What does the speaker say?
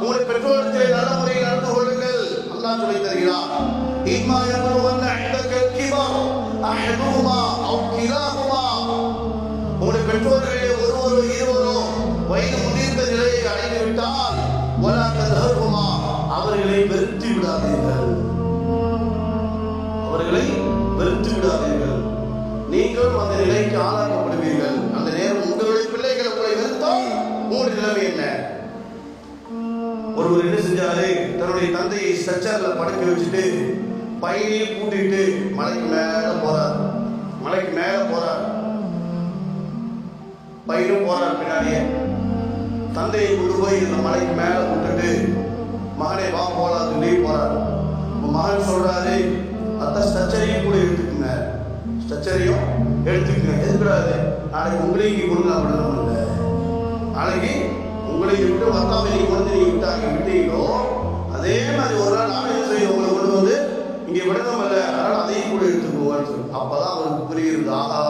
உங்களுடைய பெற்றோரிடத்திலே நல்ல முறையில் நடந்து கொள்ளுங்கள். அல்லாஹ் சொல்லி தருகிறார், இம்மா யபலுவன்ன இந்தக கிபர் அஹதுஹுமா அவ் கிலாஹுமா. உங்களுடைய பெற்றோர்களே ஒருவரோ இருவரோ வயது முதிர்ந்த நிலையை அடைந்து விட்டால் வலா ததஹருமா, அவர்களை வெறுத்து விடாதீர்கள். அவர்களை வெறுத்து விடாதீர்கள். நீங்களும் அந்த நிலைக்கு ஆளாக்கப்படுவீர்கள். அந்த நேரம் உங்களுடைய பிள்ளைகள் உங்களை வெறுத்தால் உங்களுடைய நிலைமை என்ன? ஒருவர் என்ன செஞ்சாரு, தன்னுடைய தந்தையை ஸ்ட்ரெச்சர்ல படுக்க வச்சுட்டு பையனையே கூட்டிட்டு மலைக்கு மேல போறார். மலைக்கு மேல போறார், பையனும் போறார் பின்னாடியே. தந்தையை கொண்டு போய் இந்த மலைக்கு மேல விட்டுட்டு மகனை வா போலாம் சொல்லி போறார். மகன் சொல்றாரு, அத்த ஸ்ட்ரெச்சரையும் கூட எடுத்துக்குங்க, ஸ்ட்ரெச்சரையும் எடுத்துக்குங்க. எதுக்கூடாது, நாளைக்கு உங்களையும் இங்கே கொண்டு நான் விடணும் இல்லை, நாளைக்கு உங்களை விட்டு வந்தாம நீங்க கொண்டு நீங்க விட்டீங்களோ அதே மாதிரி ஒரு நாள் நானே செய்ய உங்களை கொண்டு வந்து இங்கே விடணும் இல்லை, அதனால அதையும் கூட எடுத்துக்குவோம். அப்பதான் அவருக்கு புரியுது, ஆஹா